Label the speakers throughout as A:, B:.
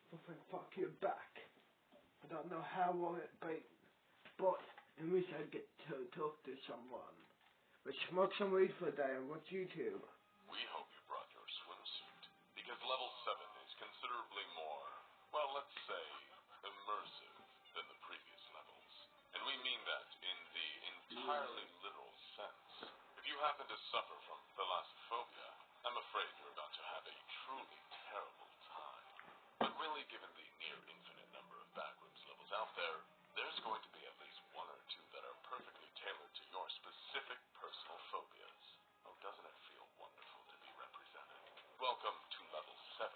A: Something fuck your back. I don't know how long it been, but I wish I'd get to talk to someone. But smoke some weed for a day and watch YouTube.
B: We hope you brought your swimsuit, because level 7 is considerably more, well, let's say, immersive than the previous levels. And we mean that in the entirely literal sense. If you happen to suffer from thalassophobia, I'm afraid you're about to have a truly terrible time. But really, given the near infinite number of backrooms levels out there, there's going to be at least one or two that are perfectly tailored to your specific personal phobias. Oh, doesn't it feel wonderful to be represented? Welcome to level 7,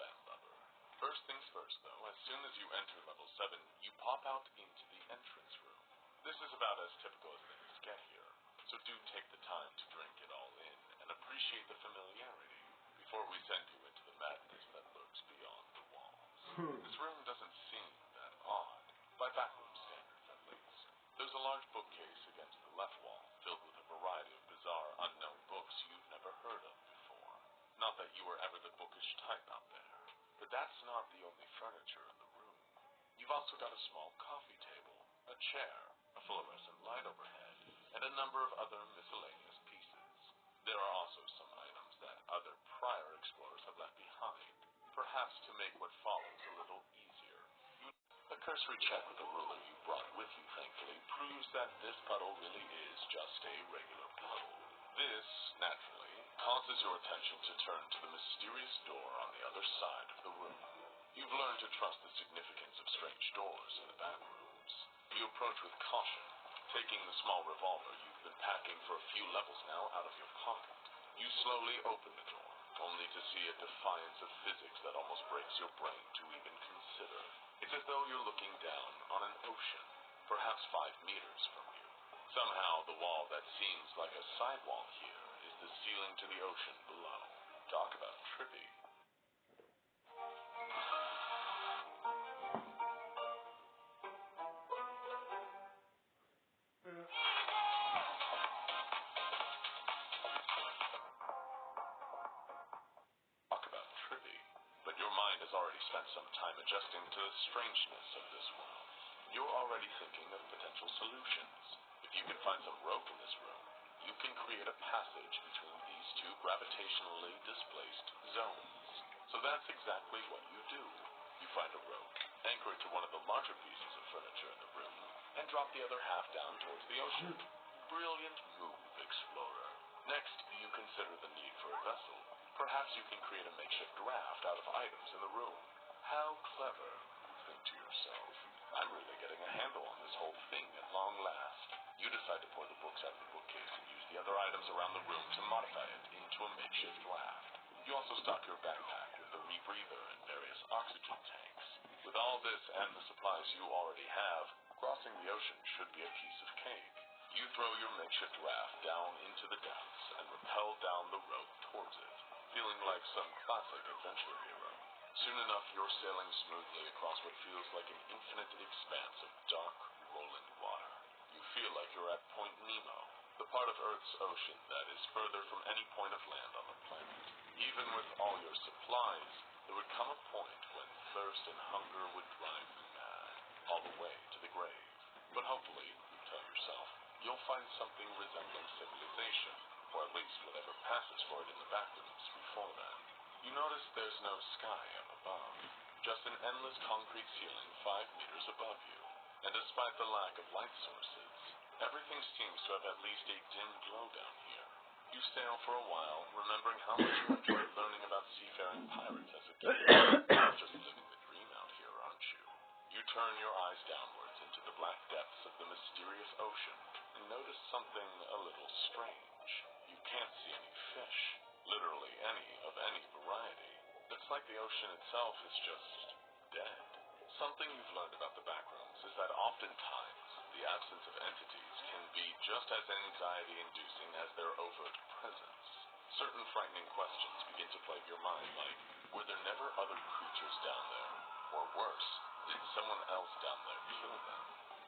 B: Landlubber. First things first, though, as soon as you enter level 7, you pop out into the entrance room. This is about as typical as things get here, so do take the time to drink it all in and appreciate the familiarity before we send you into the madness that lurks beyond the walls. This room doesn't seem that odd, by backroom standards at least. There's a large bookcase against the left wall, filled with a variety of bizarre, unknown books you've never heard of before. Not that you were ever the bookish type out there, but that's not the only furniture in the room. You've also got a small coffee table, a chair, a fluorescent light overhead, and a number of other miscellaneous pieces. There are also some items that other prior explorers have left behind, perhaps to make what follows a little easier. A cursory check with the ruler you brought with you, thankfully, proves that this puddle really is just a regular puddle. This, naturally, causes your attention to turn to the mysterious door on the other side of the room. You've learned to trust the significance of strange doors in the back rooms. You approach with caution, taking the small revolver you've been packing for a few levels now out of your pocket. You slowly open the door, only to see a defiance of physics that almost breaks your brain to even consider. It's as though you're looking down on an ocean, perhaps 5 meters from you. Somehow, the wall that seems like a sidewall here is the ceiling to the ocean below. Talk about trippy. But your mind has already spent some time adjusting to the strangeness of this world. You're already thinking of potential solutions. If you can find some rope in this room, you can create a passage between these two gravitationally displaced zones. So that's exactly what you do. You find a rope, anchor it to one of the larger pieces of furniture in the room, and drop the other half down towards the ocean. Brilliant move, explorer. Next, you consider the need for a vessel. Perhaps you can create a makeshift raft out of items in the room. How clever, you think to yourself. I'm really getting a handle on this whole thing at long last. You decide to pour the books out of the bookcase and use the other items around the room to modify it into a makeshift raft. You also stock your backpack with a rebreather and various oxygen tanks. With all this and the supplies you already have, crossing the ocean should be a piece of cake. You throw your makeshift raft down into the depths and rappel down the rope towards it, feeling like some classic adventure hero. Soon enough, you're sailing smoothly across what feels like an infinite expanse of dark, rolling water. You feel like you're at Point Nemo, the part of Earth's ocean that is further from any point of land on the planet. Even with all your supplies, there would come a point when thirst and hunger would drive you mad, all the way to the grave. But hopefully, you tell yourself, you'll find something resembling civilization, or at least whatever passes for it in the backrooms before then. You notice there's no sky up above, just an endless concrete ceiling 5 meters above you. And despite the lack of light sources, everything seems to have at least a dim glow down here. You sail for a while, remembering how much you enjoyed learning about seafaring pirates as a kid. You're just living the dream out here, aren't you? You turn your eyes downwards into the black depths of the mysterious ocean and notice something a little strange. You can't see any fish, literally any of any variety. It's like the ocean itself is just dead. Something you've learned about the backrooms is that oftentimes the absence of entities can be just as anxiety-inducing as their overt presence. Certain frightening questions begin to plague your mind, like, were there never other creatures down there? Or worse, did someone else down there kill them?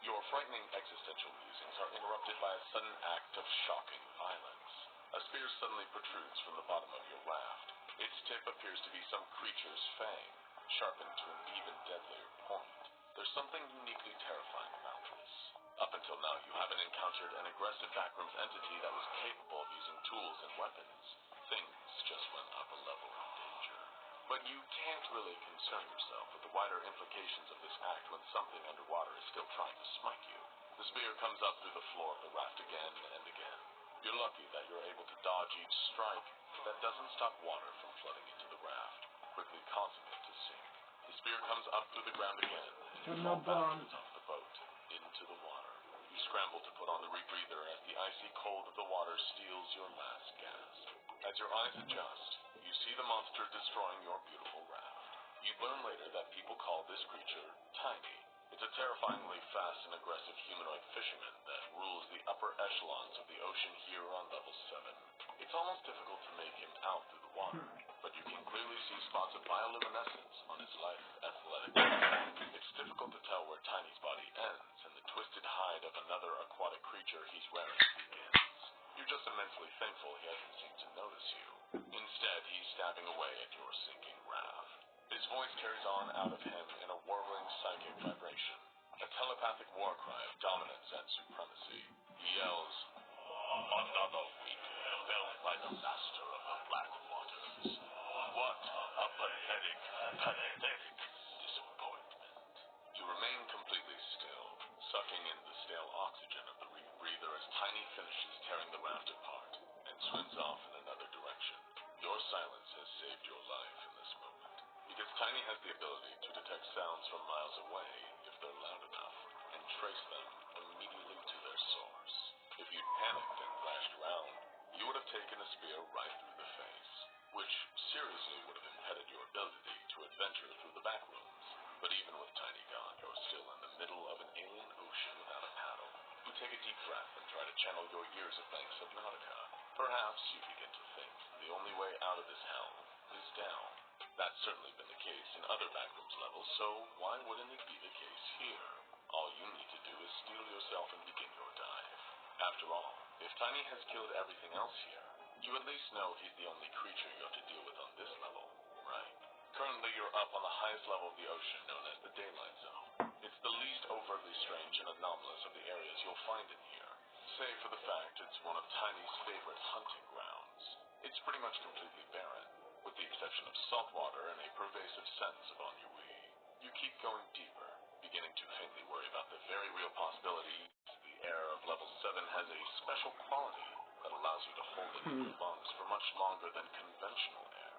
B: Your frightening existential musings are interrupted by a sudden act of shocking violence. A spear suddenly protrudes from the bottom of your raft. Its tip appears to be some creature's fang. sharpened to an even deadlier point. There's something uniquely terrifying about this. Up until now, you haven't encountered an aggressive backrooms entity that was capable of using tools and weapons. Things just went up a level in danger. But you can't really concern yourself with the wider implications of this act when something underwater is still trying to smite you. The spear comes up through the floor of the raft again and again. You're lucky that you're able to dodge each strike, but that doesn't stop water from flooding into the raft, quickly causing it to sink. The spear comes up through the ground again, and you fall backwards off the boat, into the water. You scramble to put on the rebreather as the icy cold of the water steals your last gasp. As your eyes adjust, you see the monster destroying your beautiful raft. You learn later that people call this creature Tiny. It's a terrifyingly fast and aggressive humanoid fisherman that rules the upper echelons of the ocean here on level 7. It's almost difficult to make him out through the water, but you can clearly see spots of bioluminescence on his lithe, athletic body. It's difficult to tell where Tiny's body ends and the twisted hide of another aquatic creature he's wearing begins. You're just immensely thankful he hasn't seemed to notice you. Instead, he's stabbing away at your sinking raft. His voice carries on out of him in a whirling psychic vibration, a telepathic war cry of dominance and supremacy. He yells, "Another week felled by the master of the black waters. What a pathetic disappointment." You remain completely still, sucking in the stale oxygen of the rebreather as Tiny finishes tearing the raft apart and swims off in another direction. Your silence has saved your life in this moment, because Tiny has the ability to detect sounds from miles away if they're loud enough, and trace them immediately to their source. If you'd panicked and thrashed around, you would have taken a spear right through the face, which seriously would have impeded your ability to adventure through the backrooms. But even with Tiny gone, you're still in the middle of an alien ocean without a paddle. You take a deep breath and try to channel your years of Bank Subnautica. Perhaps you begin to think the only way out of this hell is down. That's certainly been the case in other backrooms levels, so why wouldn't it be the case here? All you need to do is steel yourself and begin your dive. After all, if Tiny has killed everything else here, you at least know he's the only creature you have to deal with on this level, right? Currently, you're up on the highest level of the ocean, known as the Daylight Zone. It's the least overtly strange and anomalous of the areas you'll find in here, save for the fact it's one of Tiny's favorite hunting grounds. It's pretty much completely barren, with the exception of salt water and a pervasive sense of ennui. You keep going deeper, beginning to faintly worry about the very real possibility the air of level 7 has a special quality that allows you to hold it in your lungs for much longer than conventional air.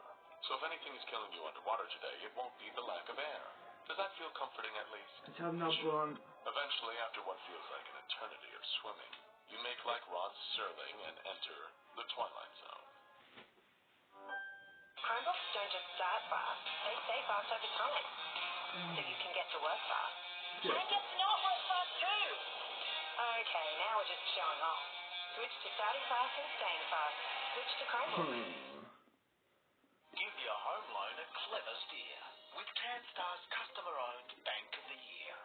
B: So if anything is killing you underwater today, it won't be the lack of air. Does that feel comforting at least? Eventually, after what feels like an eternity of swimming, you make like Rod Serling and enter the Twilight Zone.
C: Chromebooks don't just start fast, they stay fast over time. So you can get to work fast.
A: Yeah.
C: And get to not work fast too. Okay, now we're just showing off. Switch to starting fast and staying fast. Switch to Chromebooks.
D: Give your home loan a clever steer with CanStar's customer-owned Bank of the Year.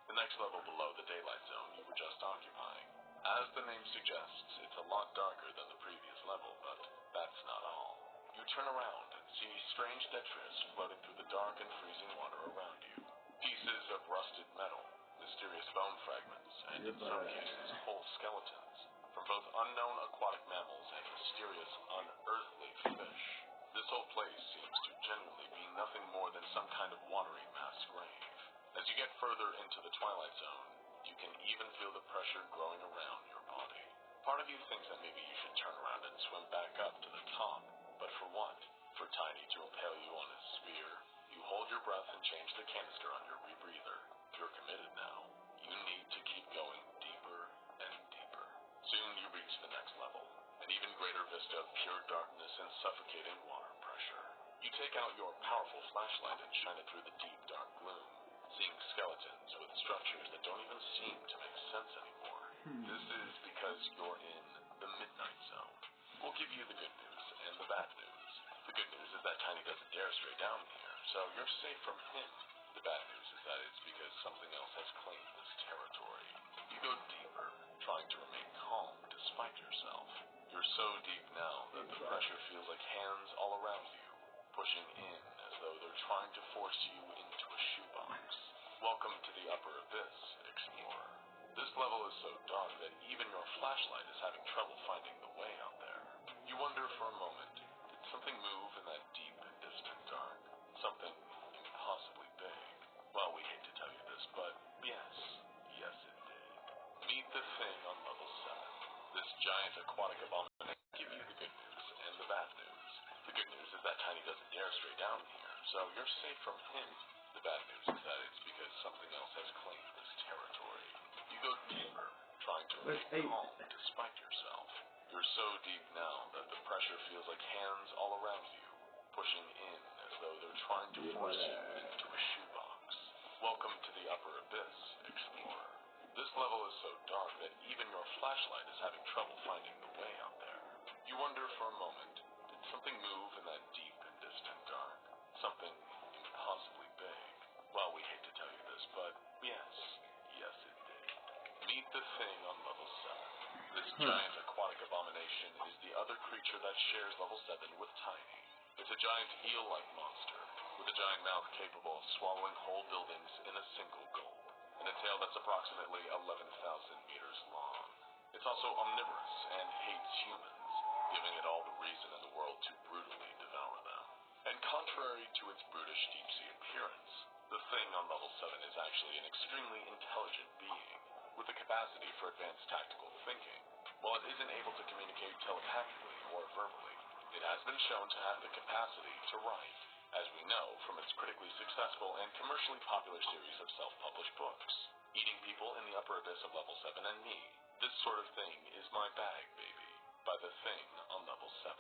B: The next level below the Daylight Zone you were just occupying. As the name suggests, it's a lot darker than the previous level, but that's not all. You turn around and see strange detritus floating through the dark and freezing water around you. Pieces of rusted metal, mysterious bone fragments, and in some cases whole skeletons, from both unknown aquatic mammals and mysterious, unearthly fish. This whole place seems to genuinely be nothing more than some kind of watery mass grave. As you get further into the Twilight Zone, you can even feel the pressure growing around your body. Part of you thinks that maybe you should turn around and swim back up to the top, but for what? For Tiny to impale you on his spear? You hold your breath and change the canister on your rebreather. You're committed now. You need to keep going deeper and deeper. Soon you reach the next level, an even greater vista of pure darkness and suffocating water pressure. You take out your powerful flashlight and shine it through the deep, dark gloom, seeing skeletons with structures that don't even seem to make sense anymore. This is because you're in the Midnight Zone. We'll give you the good news and the bad news. The good news is that Tiny doesn't dare stray down here, so you're safe from him. The bad news is that it's because something else has claimed this territory. You go deeper, trying to remain calm despite yourself. You're so deep now that the pressure feels like hands all around you, pushing in as though they're trying to force you into a shoebox. Welcome to the upper abyss, explorer. This level is so dark that even your flashlight is having trouble finding the way out there. You wonder for a moment, did something move in that deep and distant dark? Something impossibly big. Well, we hate to tell you this, but yes it did. Meet the thing on level 7. This giant aquatic abomination will give you the good news and the bad news. The good news is that Tiny doesn't dare stray down here, so you're safe from him. The bad news is that it's because something else has claimed this territory. You go deeper, trying to remain calm despite yourself. You're so deep now that the pressure feels like hands all around you, pushing in as though they're trying to force you into a shoebox. Welcome to the upper abyss, explorer. This level is so dark that even your flashlight is having trouble finding the way out there. You wonder for a moment, did something move in that deep and distant dark? Something impossibly big. Well, we hate to tell you this, but yes it did. Meet the thing on level 7. This giant aquatic abomination is the other creature that shares level 7 with Tiny. It's a giant eel-like monster, with a giant mouth capable of swallowing whole buildings in a single gulp, and a tail that's approximately 11,000 meters long. It's also omnivorous and hates humans, giving it all the reason in the world to brutally devour them. And contrary to its brutish deep-sea appearance, the thing on level 7 is actually an extremely intelligent being, with the capacity for advanced tactical thinking. While it isn't able to communicate telepathically or verbally, it has been shown to have the capacity to write, as we know from its critically successful and commercially popular series of self-published books, Eating People in the Upper Abyss of Level 7 and Me. This sort of thing is my bag, baby, by the thing on level 7.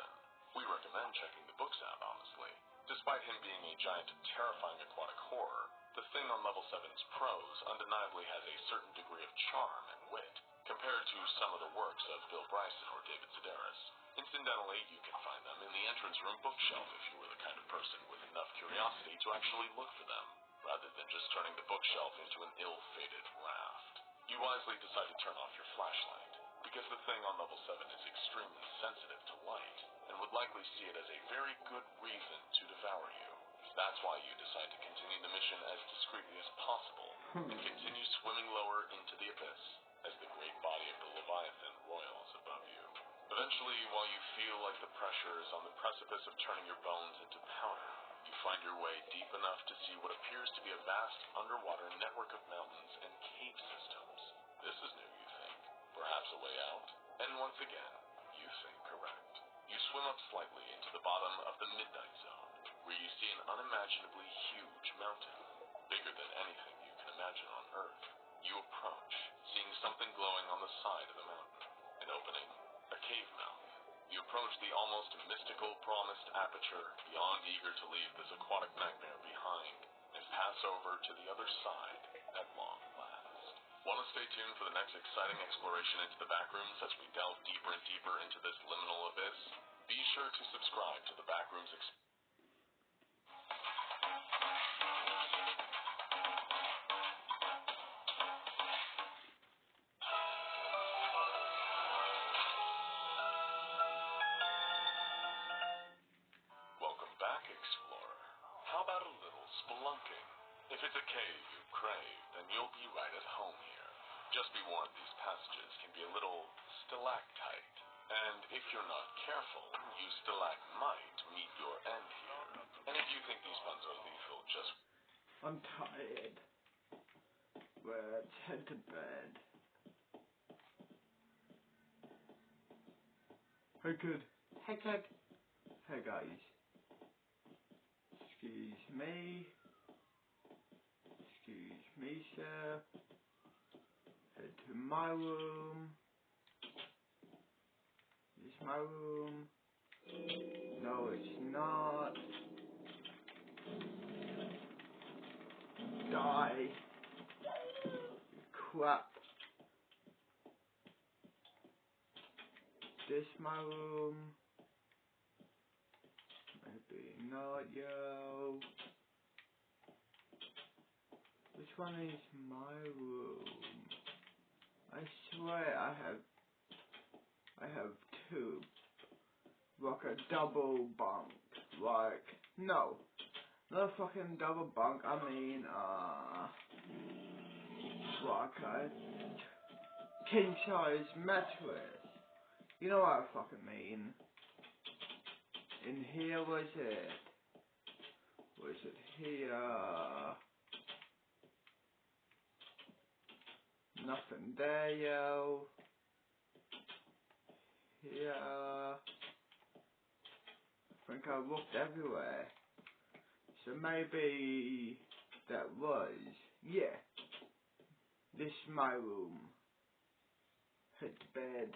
B: We recommend checking the books out, honestly. Despite him being a giant, terrifying aquatic horror, the thing on level 7's prose undeniably has a certain degree of charm and wit, compared to some of the works of Bill Bryson or David Sedaris. Incidentally, you can find them in the entrance room bookshelf if you were the kind of person with enough curiosity to actually look for them, rather than just turning the bookshelf into an ill-fated raft. You wisely decide to turn off your flashlight, because the thing on level 7 is extremely sensitive to light, and would likely see it as a very good reason to devour you. That's why you decide to continue the mission as discreetly as possible, and continue swimming lower into the abyss, as the great body of the Leviathan roils above you. Eventually, while you feel like the pressure is on the precipice of turning your bones into powder, you find your way deep enough to see what appears to be a vast underwater network of mountains and cave systems. This is new, you think. Perhaps a way out? And once again, you think correct. You swim up slightly into the bottom of the Midnight Zone, where you see an unimaginably huge mountain, bigger than anything you can imagine on Earth. You approach, seeing something glowing on the side of the mountain. An opening, a cave mouth. You approach the almost mystical promised aperture, beyond eager to leave this aquatic nightmare behind, and pass over to the other side at long last. Want to stay tuned for the next exciting exploration into the backrooms as we delve deeper and deeper into this liminal abyss? Be sure to subscribe to the Backrooms Welcome back, explorer. How about a little spelunking? If it's a cave you crave, then you'll be right at home here. Just be warned, these passages can be a little stalactite. And if you're not careful, you stalagmite meet your end here. And if you think these puns are lethal, just...
A: I'm tired. Let's head to bed. Hey kid. Hey kid. Hey guys. Excuse me. Excuse me, sir. Head to my room. This is my room. No, it's not. Die. Crap. This my room. Maybe not, yo. Which one is my room? I swear I have two. Like a double bunk. Like, no. Not a fucking double bunk, I mean, what, king size mattress. You know what I fucking mean. In here, was it? Was it here? Nothing there, yo. Here. I think I looked everywhere. So maybe that was, yeah. This is my room. Hit the bed.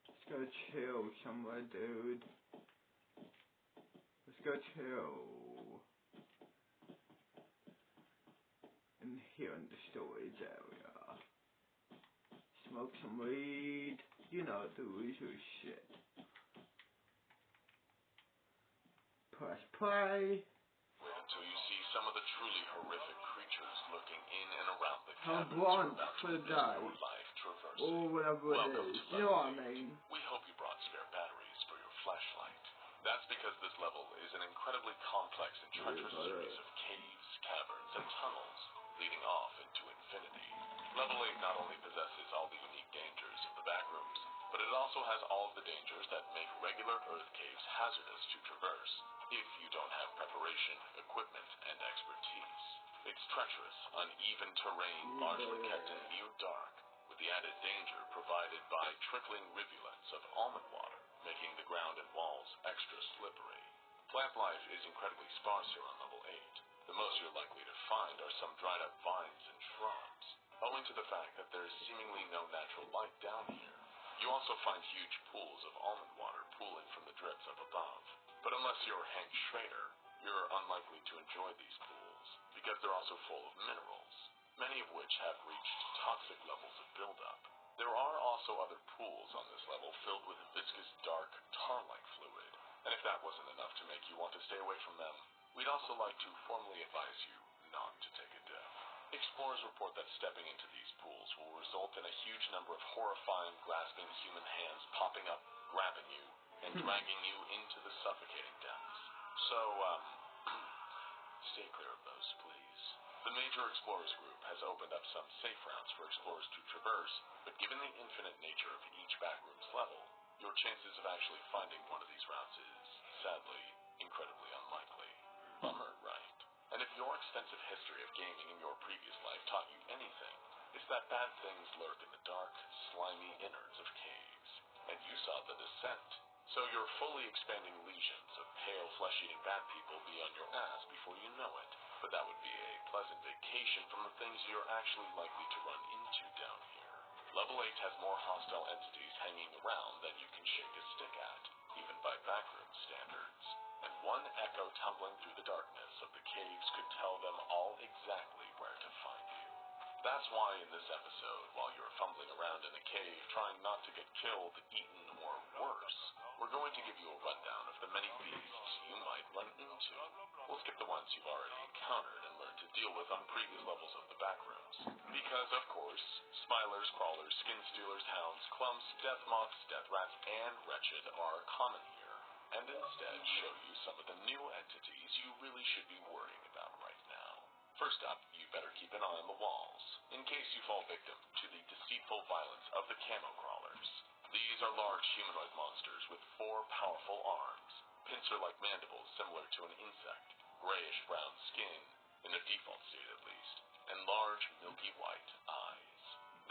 A: Let's go chill somewhere, dude. Let's go chill. In here in the storage area. Smoke some weed. You know, the usual shit. Press play.
B: Wait until you see some of the truly horrific creatures lurking in and around the
A: How
B: cabins
A: blunt
B: you're about to
A: for the
B: witness
A: day.
B: your life traversing.
A: Or whatever it
B: Welcome
A: is.
B: to
A: You know what I
B: Level 8.
A: mean.
B: We hope you brought spare batteries for your flashlight. That's because this level is an incredibly complex and treacherous series of caves, caverns, and tunnels leading off into infinity. Level 8 not only possesses all the unique dangers of the backrooms, but it also has all of the dangers that make regular Earth caves hazardous to traverse if you don't have preparation, equipment, and expertise. It's treacherous, uneven terrain largely kept in near dark, with the added danger provided by trickling rivulets of almond water, making the ground and walls extra slippery. Plant life is incredibly sparse here on level 8. The most you're likely to find are some dried up vines and shrubs, owing to the fact that there's seemingly no natural light down here. You also find huge pools of almond water pooling from the drips up above. But unless you're Hank Schrader, you're unlikely to enjoy these pools, because they're also full of minerals, many of which have reached toxic levels of buildup. There are also other pools on this level filled with viscous, dark, tar-like fluid, and if that wasn't enough to make you want to stay away from them, we'd also like to formally advise you not to take a dip. Explorers report that stepping into these pools will result in a huge number of horrifying, grasping human hands popping up, grabbing you, and dragging you into the suffocating depths. So, stay clear of those, please. The major explorers group has opened up some safe routes for explorers to traverse, but given the infinite nature of each backroom's level, your chances of actually finding one of these routes is, sadly, incredibly unlikely. Bummer, right? And if your extensive history of gaming in your previous life taught you anything, it's that bad things lurk in the dark, slimy innards of caves. And you saw the descent. So your fully expanding legions of pale, flesh-eating bad people be on your ass before you know it. But that would be a pleasant vacation from the things you're actually likely to run into down here. Level 8 has more hostile entities hanging around than you can shake a stick at, even by backroom standards. And one echo tumbling through the darkness of the caves could tell them all exactly where to find you. That's why in this episode, while you're fumbling around in a cave trying not to get killed, eaten, or worse, we're going to give you a rundown of the many beasts you might run into. We'll skip the ones you've already encountered and learned to deal with on previous levels of the backrooms. Because, of course, smilers, crawlers, skin stealers, hounds, clumps, death moths, death rats, and wretched are common here, and instead show you some of the new entities you really should be worrying about right now. First up, you better keep an eye on the walls, in case you fall victim to the deceitful violence of the camo crawlers. These are large humanoid monsters with 4 powerful arms, pincer-like mandibles similar to an insect, grayish-brown skin, in their default state at least, and large, milky white eyes.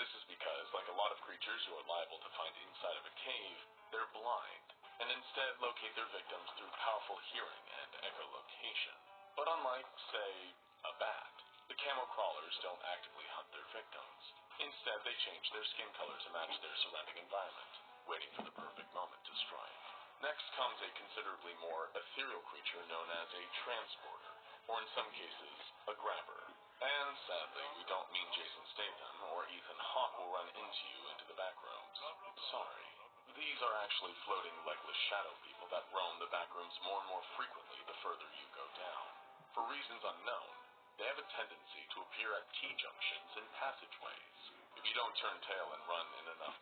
B: This is because, like a lot of creatures you are liable to find inside of a cave, they're blind, and instead locate their victims through powerful hearing and echolocation. But unlike, say, a bat, the camo crawlers don't actively hunt their victims. Instead, they change their skin color to match their surrounding environment, waiting for the perfect moment to strike. Next comes a considerably more ethereal creature known as a transporter, or in some cases, a grabber. And sadly, we don't mean Jason Statham or Ethan Hawke will run into the backrooms. Sorry. These are actually floating legless shadow people that roam the backrooms more and more frequently the further you go down. For reasons unknown, they have a tendency to appear at T-junctions and passageways. If you don't turn tail and run in enough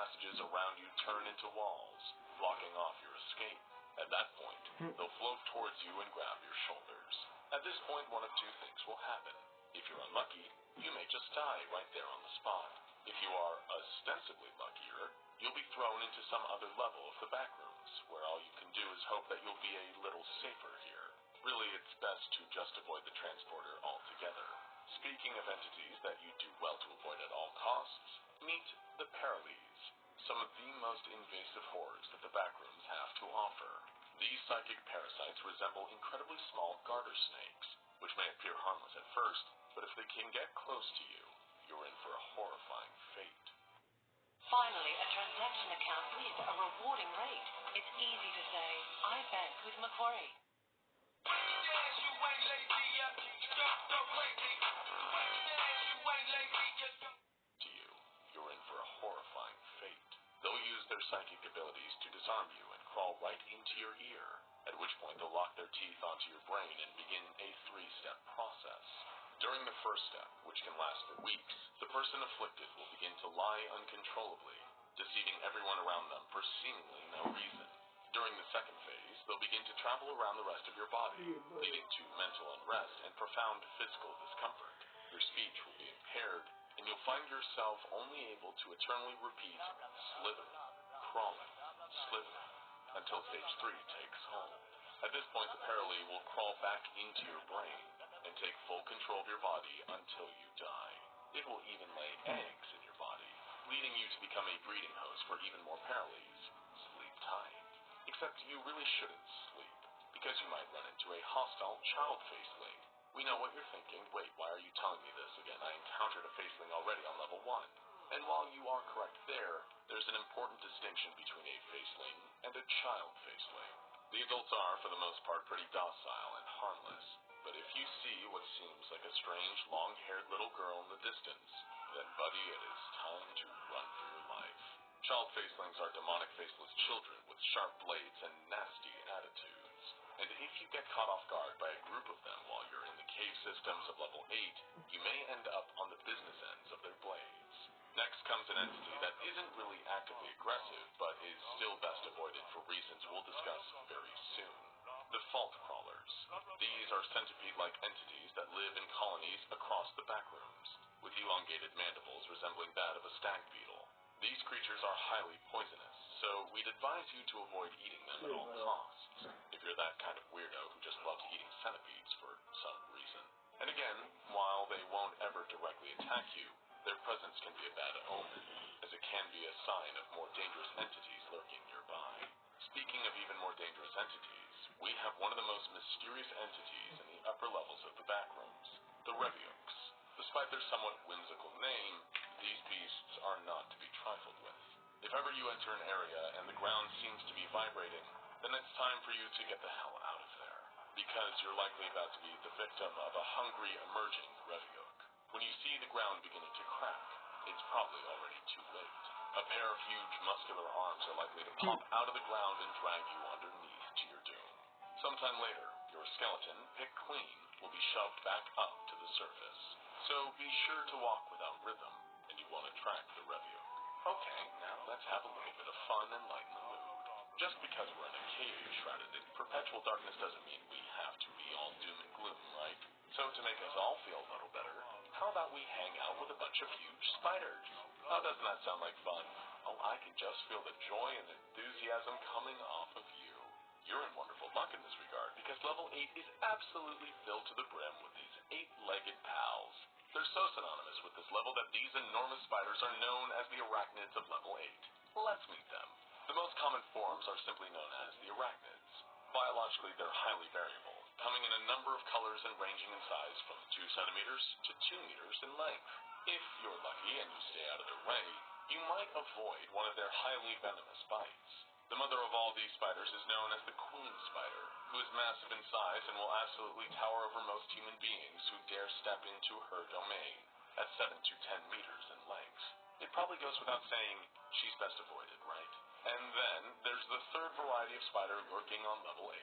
B: passages around you turn into walls, blocking off your escape. At that point, they'll float towards you and grab your shoulders. At this point, one of two things will happen. If you're unlucky, you may just die right there on the spot. If you are ostensibly luckier, you'll be thrown into some other level of the backrooms, where all you can do is hope that you'll be a little safer here. Really, it's best to just avoid the transporter altogether. Speaking of entities that you do well to avoid at all costs, meet the Paralees, some of the most invasive horrors that the backrooms have to offer. These psychic parasites resemble incredibly small garter snakes, which may appear harmless at first, but if they can get close to you, you're in for a horrifying fate.
C: Finally, a transaction account with a rewarding rate. It's easy to say, I bank with Macquarie.
B: To you, you're in for a horrifying fate. They'll use their psychic abilities to disarm you and crawl right into your ear, at which point they'll lock their teeth onto your brain and begin a 3-step process. During the first step, which can last for weeks, the person afflicted will begin to lie uncontrollably, deceiving everyone around them for seemingly no reason. During the second phase, they'll begin to travel around the rest of your body, leading to mental unrest and profound physical discomfort. Your speech will be impaired, and you'll find yourself only able to eternally repeat slither, crawling, slither, until stage 3 takes hold. At this point, the Paralee will crawl back into your brain and take full control of your body until you die. It will even lay eggs in your body, leading you to become a breeding host for even more Paralees. Sleep tight. Except you really shouldn't sleep, because you might run into a hostile child faceling. We know what you're thinking. Wait, why are you telling me this again? I encountered a faceling already on level 1. And while you are correct there's an important distinction between a faceling and a child faceling. The adults are, for the most part, pretty docile and harmless. But if you see what seems like a strange, long-haired little girl in the distance, then, buddy, it is time to run for your life. Child facelings are demonic faceless children with sharp blades and nasty attitudes. And if you get caught off guard by a group of them while you're in the cave systems of level 8, you may end up on the business ends of their blades. Next comes an entity that isn't really actively aggressive, but is still best avoided for reasons we'll discuss very soon. The Fault Crawlers. These are centipede-like entities that live in colonies across the backrooms, with elongated mandibles resembling that of a stag beetle. These creatures are highly poisonous, so we'd advise you to avoid eating them at all costs, if you're that kind of weirdo who just loves eating centipedes for some reason. And again, while they won't ever directly attack you, their presence can be a bad omen, as it can be a sign of more dangerous entities lurking nearby. Speaking of even more dangerous entities, we have one of the most mysterious entities in the upper levels of the backrooms, the Reviokes. Despite their somewhat whimsical name, these beasts are not to be trifled with. If ever you enter an area and the ground seems to be vibrating, then it's time for you to get the hell out of there, because you're likely about to be the victim of a hungry, emerging Revioke. When you see the ground beginning to crack, it's probably already too late. A pair of huge, muscular arms are likely to pop out of the ground and drag you underneath to your doom. Sometime later, your skeleton, picked clean, will be shoved back up to the surface. So be sure to walk without rhythm, and you won't attract the Reviok. Okay, now let's have a little bit of fun and lighten the mood. Just because we're in a cave shrouded in perpetual darkness doesn't mean we have to be all doom and gloom, right? So to make us all feel a little better, how about we hang out with a bunch of huge spiders? Oh, doesn't that sound like fun? Oh, I can just feel the joy and enthusiasm coming off of you. You're in wonderful luck in this regard, because level 8 is absolutely filled to the brim with these 8-legged pals. They're so synonymous with this level that these enormous spiders are known as the arachnids of level 8. Let's meet them. The most common forms are simply known as the arachnids. Biologically, they're highly variable, coming in a number of colors and ranging in size from 2 centimeters to 2 meters in length. If you're lucky and you stay out of their way, you might avoid one of their highly venomous bites. The mother of all these spiders is known as the queen spider, who is massive in size and will absolutely tower over most human beings who dare step into her domain, at 7 to 10 meters in length. It probably goes without saying, she's best avoided, right? And then there's the third variety of spider lurking on level 8,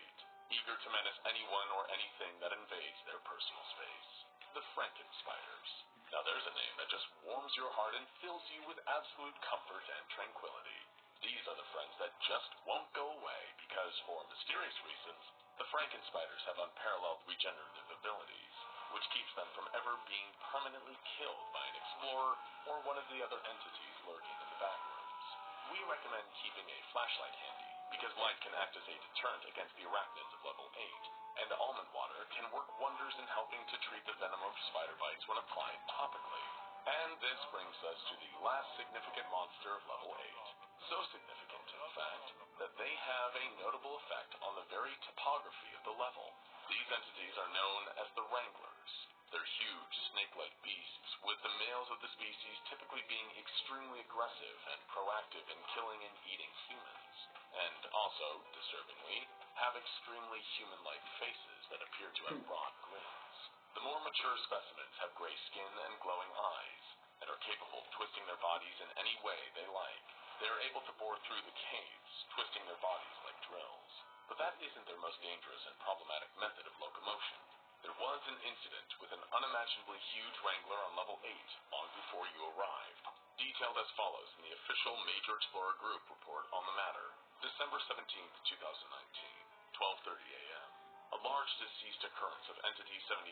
B: eager to menace anyone or anything that invades their personal space. the Frankenspiders. Now there's a name that just warms your heart and fills you with absolute comfort and tranquility. These are the friends that just won't go away because, for mysterious reasons, the Frankenspiders have unparalleled regenerative abilities, which keeps them from ever being permanently killed by an explorer or one of the other entities lurking in the backrooms. We recommend keeping a flashlight handy, because light can act as a deterrent against the arachnids of level 8, and almond water can work wonders in helping to treat the venom of spider bites when applied topically. And this brings us to the last significant monster of level 8. So significant, in fact, that they have a notable effect on the very topography of the level. These entities are known as the Wranglers. They're huge, snake-like beasts, with the males of the species typically being extremely aggressive and proactive in killing and eating humans, and also, disturbingly, have extremely human-like faces that appear to have broad grins. The more mature specimens have gray skin and glowing eyes, and are capable of twisting their bodies in any way they like. They are able to bore through the caves, twisting their bodies like drills. But that isn't their most dangerous and problematic method of locomotion. There was an incident with an unimaginably huge Wrangler on level 8 long before you arrived, detailed as follows in the official Major Explorer Group report on the matter. December 17, 2019, 12:30 a.m. A large deceased occurrence of Entity 75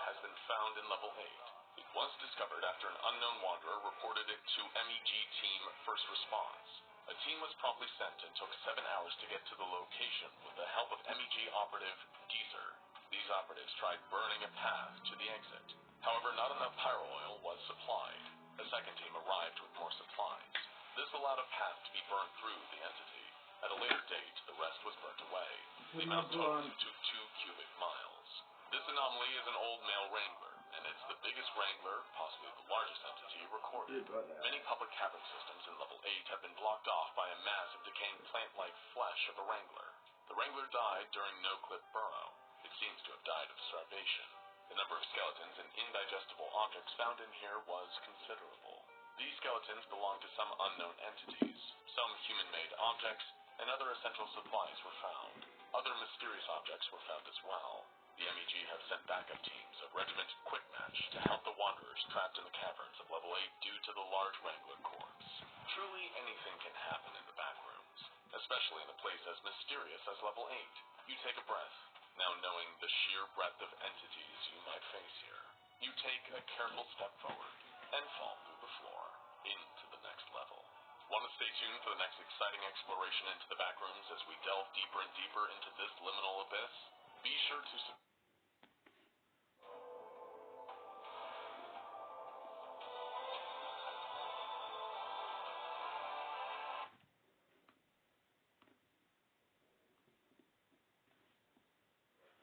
B: has been found in level 8. It was discovered after an unknown wanderer reported it to MEG Team First Response. A team was promptly sent and took 7 hours to get to the location with the help of MEG operative Geezer. These operatives tried burning a path to the exit. However, not enough pyro oil was supplied. A second team arrived with more supplies. This allowed a path to be burned through the entity. At a later date, the rest was burnt away. The amount totaled to 2 cubic miles. This anomaly is an old male Wrangler, and it's the biggest Wrangler, possibly the largest entity, recorded. Many public cavern systems in level 8 have been blocked off by a mass of decaying plant-like flesh of the Wrangler. The Wrangler died during no-clip burrow. It seems to have died of starvation. The number of skeletons and indigestible objects found in here was considerable. These skeletons belong to some unknown entities. Some human-made objects and other essential supplies were found. Other mysterious objects were found as well. The MEG have sent backup teams of Regiment Quickmatch to help the wanderers trapped in the caverns of level 8 due to the large Wrangler corpse. Truly anything can happen in the backrooms, especially in a place as mysterious as level 8. You take a breath, now knowing the sheer breadth of entities you might face here. You take a careful step forward and fall through the floor into the next level. Want to stay tuned for the next exciting exploration into the backrooms as we delve deeper and deeper into this liminal abyss? Be sure to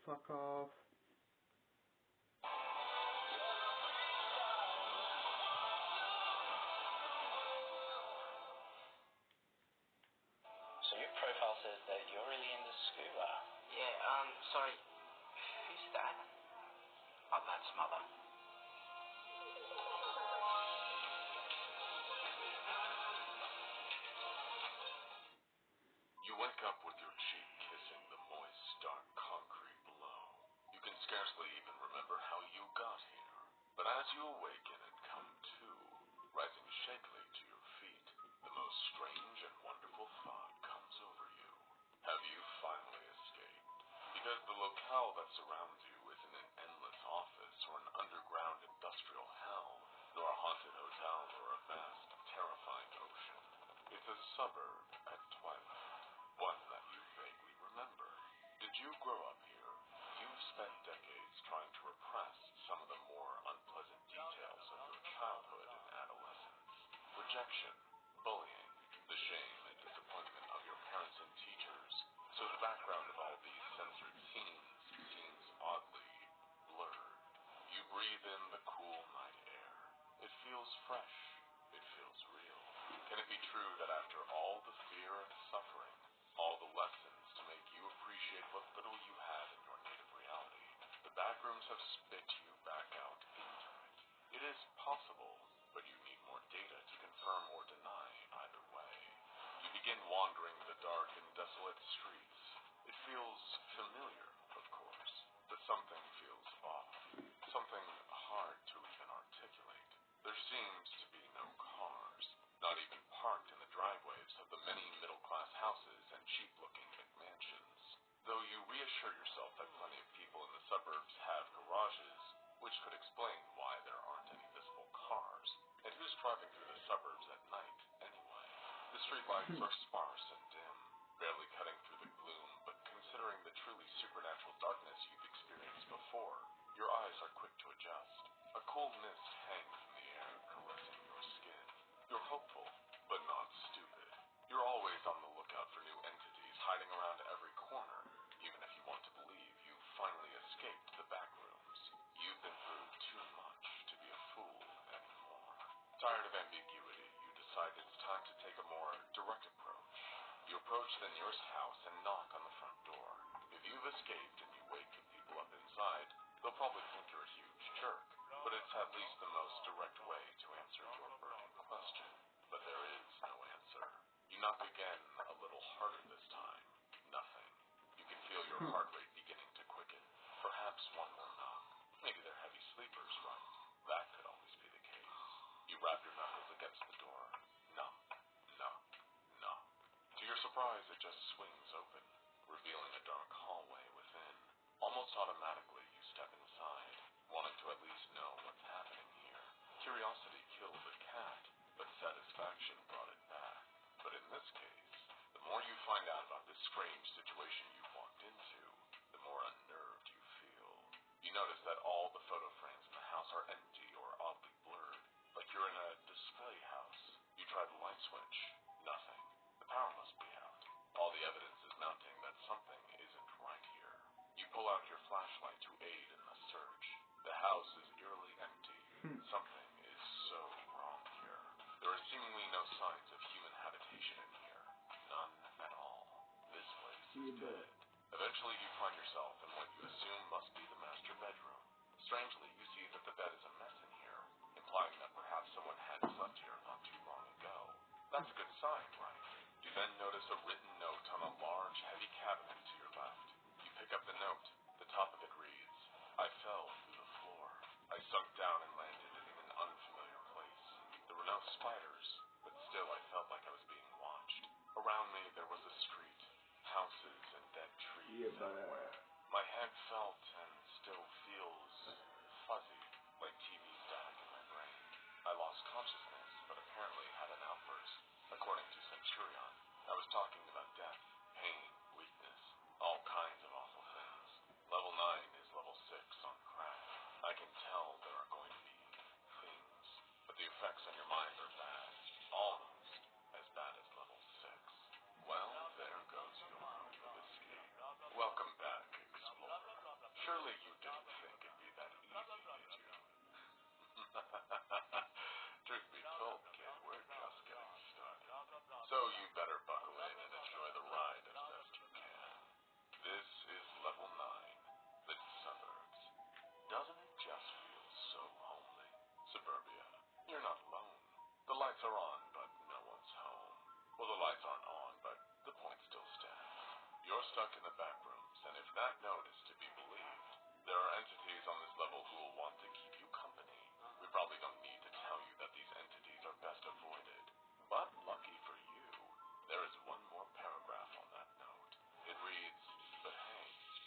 A: Fuck off.
D: So your profile says that you're really into scuba.
C: Yeah, sorry. Who's that? Oh, that's Mother.
B: You wake up with your cheek kissing the moist, dark concrete below. You can scarcely even remember how you got here. But as you awaken and come to, rising shakily to your feet, the most strange and wonderful thought comes over you. Have you finally escaped? Because the locale that surrounds you isn't an endless office or an underground industrial hell, nor a haunted hotel or a vast, terrifying ocean. It's a suburb at twilight. One that you vaguely remember. Did you grow up here? You've spent decades trying to repress some of the more unpleasant details of your childhood and adolescence. Rejection, bullying, the shame and disappointment of your parents and teachers. So the background of all these censored scenes seems oddly blurred. You breathe in the cool night air. It feels fresh. It feels real. Can it be true that after all the fear and suffering, all the lessons to make you appreciate what little you had in your native reality, the backrooms have spit you back out into it? It is possible, but you need more data to confirm or deny either way. You begin wandering the dark and desolate streets. It feels familiar, of course, but something feels off. Something There seems to be no cars, not even parked in the driveways of the many middle-class houses and cheap-looking McMansions. Though you reassure yourself that plenty of people in the suburbs have garages, which could explain why there aren't any visible cars. And who's driving through the suburbs at night, anyway? The streetlights are sparse and dim, barely cutting through the gloom, but considering the truly supernatural darkness you've experienced before, your eyes are quick to adjust. A cool mist hangs in the air, caressing your skin. You're hopeful, but not stupid. You're always on the lookout for new entities hiding around every corner, even if you want to believe you've finally escaped the backrooms. You've been through too much to be a fool anymore. Tired of ambiguity, you decide it's time to take a more direct approach. You approach the nearest house and knock on the front door. If you've escaped and you wake the people up inside, they'll probably think you're a huge jerk, but it's at least the most direct way to answer your burning question. But there is no answer. You knock again, a little harder this time. Nothing. You can feel your heart rate beginning to quicken. Perhaps one more knock. Maybe they're heavy sleepers, right? That could always be the case. You rap your knuckles against the door. Knock, knock, knock. To your surprise, it just swings open, revealing a dark hallway within. Almost automatically, you step inside, wanting to at least know what's happening here. Curiosity killed the cat, but satisfaction brought it back. But in this case, the more you find out about this strange situation you've walked into, the more unnerved you feel. You notice that all the photo frames in the house are empty or oddly blurred, like you're in a display house. You try the light switch. Nothing. The power must be out. All the evidence is mounting that something isn't right here. You pull out your flashlight to aid in the search. The house is eerily empty. Something is so wrong here. There are seemingly no signs of human habitation in here. None at all. This place is dead. Eventually you find yourself in what you assume must be the master bedroom. Strangely, you see that the bed is a mess in here, implying that perhaps someone had slept here not too long ago. That's a good sign, right? You then notice a written note on a large, heavy cabinet to your left. You pick up the note. The top of it reads, "I fell through the floor. I sunk down and landed in an unfamiliar place. There were no spiders, but still I felt like I was being watched. Around me there was a street, houses and dead trees everywhere. My head felt and still feels fuzzy, like TV static in my brain. I lost consciousness, but apparently had an outburst. According to Centurion, I was talking about death, pain, weakness, all kinds of awful things. Level 9 is level 6 on crack. I can tell there are going to be things, but the effects on your mind are bad, almost as bad as level 6. Well, there goes your route of escape. Welcome back, Explorer. Surely you didn't think it'd be that easy, did you? Truth be told, kid, we're just getting started. So you better buckle in and enjoy the ride as best you can. This is level 9, the suburbs. Doesn't it just feel so homely? Suburbia, you're not alone. The lights are on, but no one's home. Well, the lights aren't on, but the point still stands. You're stuck in the back rooms, and if that note is to be believed, there are entities on this level who will want to keep you company. We probably don't need to tell you that these entities are best avoided. But lucky for you, there is one more paragraph on that note. It reads, "But hey,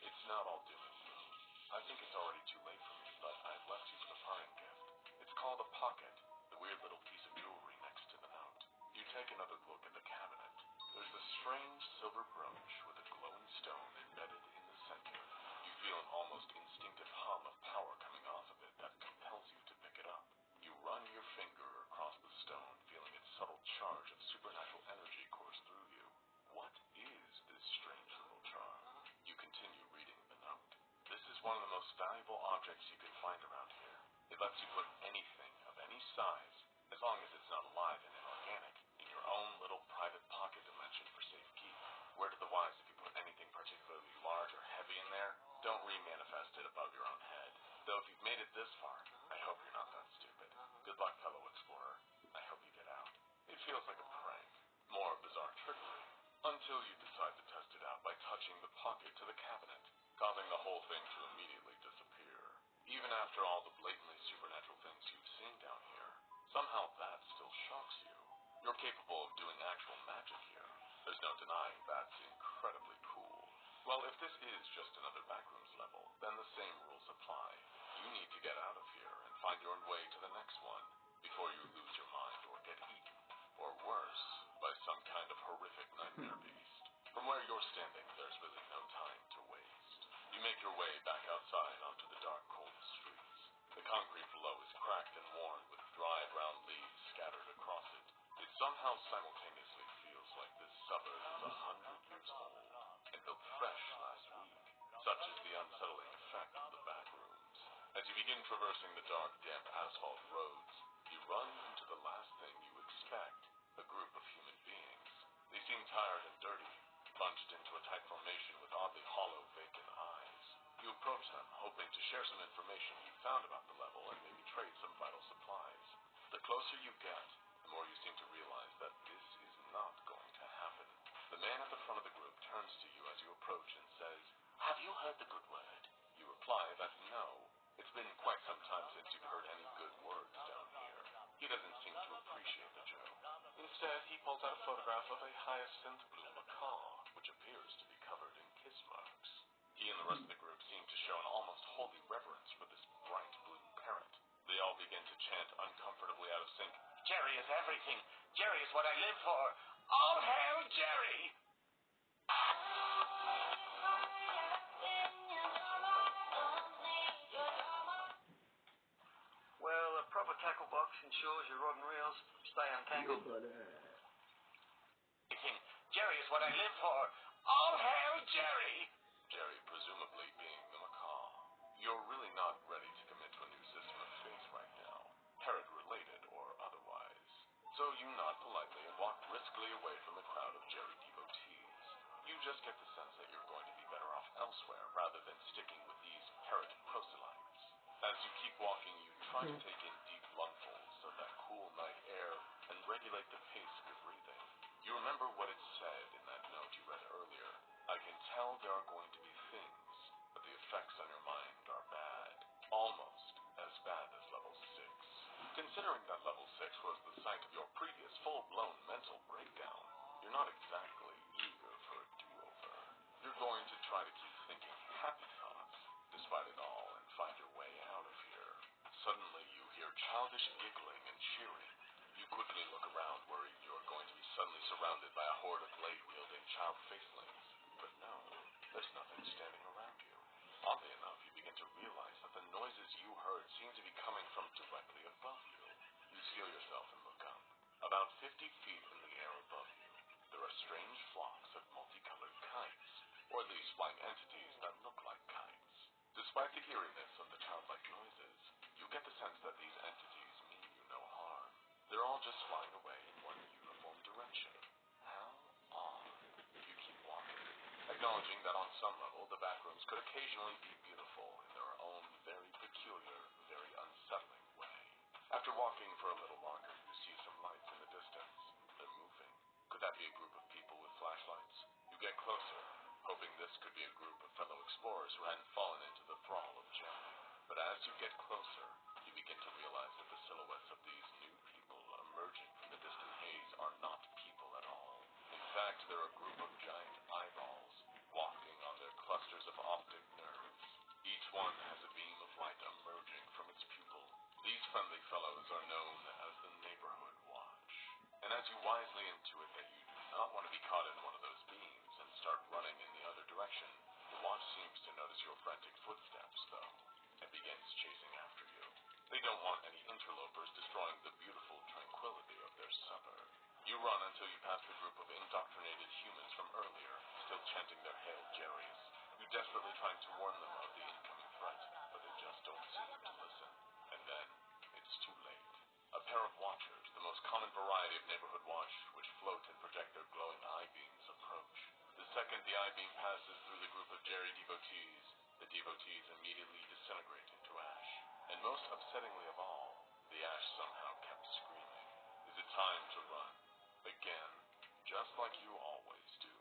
B: it's not all doom and gloom. I think it's already too late for me, but I've left you with a parting gift. It's called a pocket, the weird little piece of jewelry next to the note." You take another look at the cabinet. There's a strange silver brooch with a glowing stone embedded in the center. You feel an almost instinctive hum of power coming off of it that compels you to pick it up. You run your finger across the stone, feeling its subtle charge of supernatural energy course through you. What is this strange little charm? You continue reading the note. This is one of the most valuable objects you can find around here. It lets you put anything of any size, as long as it's not alive and inorganic, in your own little private pocket dimension for safekeep. Word to the wise, if you put anything particularly large or heavy in there, don't re-manifest it above your own head. Though if you've made it this far, I hope you're not that stupid. Good luck, fellow explorer. I hope you get out. It feels like a prank, more bizarre trickery, until you decide to test it out by touching the pocket to the cabinet, causing the whole thing to immediately disappear. Even after all the blatantly supernatural things You're capable of doing actual magic here. There's no denying that's incredibly cool. Well, if this is just another backrooms level, then the same rules apply. You need to get out of here and find your way to the next one before you lose your mind or get eaten, or worse, by some kind of horrific nightmare beast. From where you're standing, there's really no time to waste. You make your way back outside onto the dark, cold streets. The concrete below is cracked and worn with dry brown leaves scattered across it. It somehow simultaneously feels like this suburb is 100 years old and built fresh last week. Such is the unsettling effect of the backrooms. As you begin traversing the dark, damp asphalt roads, you run into the last thing you expect, a group of human beings. They seem tired and dirty, bunched into a tight formation with oddly hollow, vacant eyes. You approach them, hoping to share some information you found about the level and maybe trade some vital supplies. The closer you get, the more you seem to realize that this is not going to happen. The man at the front of the group turns to you as you approach and says, "Have you heard the good word?" You reply that no. It's been quite some time since you've heard any good words down here. He doesn't seem to appreciate the joke. Instead, he pulls out a photograph of a hyacinth blue macaw, which appears to be covered in kiss marks. He and the rest of the group seem to show an almost holy reverence for this bright blue parrot. They all begin to chant uncomfortably out of sync, "Jerry is everything. Jerry is what I live for. All hail Jerry!"
D: Well, a proper tackle box ensures your rod and reels stay untangled.
B: Jerry is what I live for. All hail Jerry! Jerry presumably being the macaw. You're really not ready to commit to a new system of faith right now, parrot-related or otherwise. So you nod politely and walk briskly away from the crowd of Jerry devotees. You just get the sense that you're going to be better off elsewhere rather than sticking with these parrot proselytes. As you keep walking, you try to take in deep lungfuls of that cool night air and regulate the pace of your breathing. You remember what it said in that note you read earlier. I can tell there are going to be things, but the effects on your mind are bad. Almost as bad as level 6. Considering that level 6 was the site of your previous full-blown mental breakdown, you're not exactly eager for a do-over. You're going to try to keep thinking happy thoughts, despite it all, and find your way out of here. Suddenly you hear childish giggling and cheering. You quickly look around, worried you're going to be suddenly surrounded by a horde of blade-wielding child facelings. But no, there's nothing standing around you. Oddly enough, you begin to realize that the noises you heard seem to be coming from directly above you. You seal yourself and look up. About 50 feet in the air above you, there are strange flocks of multicolored kites, or at least flying entities that look like kites. Despite the eeriness of the childlike noises, you get the sense that these entities mean you no harm. They're all just flying away in one uniform direction. How odd. You keep walking, acknowledging that on some level the backrooms could occasionally be beautiful in their own very peculiar, very unsettling way. After walking for a little longer, you see some lights in the distance. They're moving. Could that be a group of people with flashlights? You get closer, hoping this could be a group of fellow explorers who hadn't fallen into the thrall of Jerry. But as you get closer, you begin to realize that the silhouettes of these new people emerging from the distant haze are not people at all. In fact, they're a group of giant eyeballs, walking on their clusters of optic nerves. Each one has a beam of light emerging from its pupil. These friendly fellows are known as the Neighborhood Watch. And as you wisely intuit that you do not want to be caught in one of those beams and start running in the other direction, the watch seems to notice your frantic footsteps, though, and begins chasing after you. They don't want any interlopers destroying the beautiful tranquility of their suburb. You run until you pass the group of indoctrinated humans from earlier, still chanting their Hail Jerrys. You're desperately trying to warn them of the incoming threat, but they just don't seem to listen. And then, it's too late. A pair of watchers, the most common variety of neighborhood watch, which float and project their glowing eye beams, approach. The second the eye beam passes through the group of Jerry devotees, the devotees immediately disintegrate into ash. And most upsettingly of all, the ash somehow kept screaming. Is it time to run? Again, just like you always do.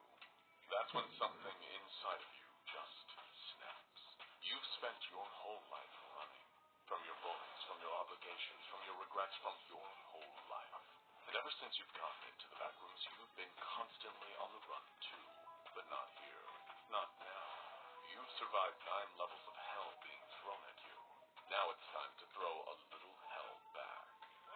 B: That's when something inside of you just snaps. You've spent your whole life running. From your bullies, from your obligations, from your regrets, from your whole life. And ever since you've gotten into the backrooms, you've been constantly on the run too. But not here. Not now. You've survived 9 levels of hell being thrown at you. Now it's time to throw a little hell back.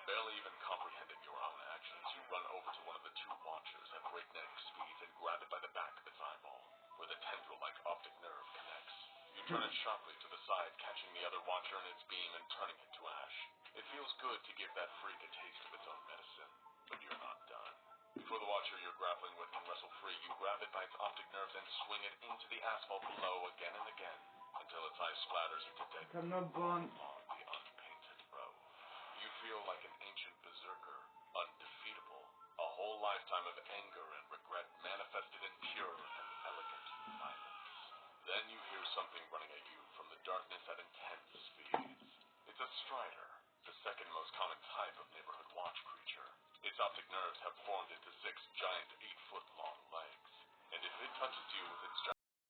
B: Barely even comprehending your own actions, you run over to one of the 2 watchers at breakneck speeds and grab it by the back of its eyeball, where the tendril-like optic nerve connects. You turn it sharply to the side, catching the other watcher in its beam and turning it to ash. It feels good to give that freak a taste of its own medicine, but you're not done. For the watcher you're grappling with can wrestle free, you grab it by its optic nerves and swing it into the asphalt below again and again, until its eye splatters into dead on the unpainted road. You feel like an ancient berserker, undefeatable, a whole lifetime of anger and regret manifested in pure and elegant violence. Then you hear something running at you from the darkness at intense speeds. It's a strider, the second most common type of neighborhood watch creature. Its optic nerves have formed into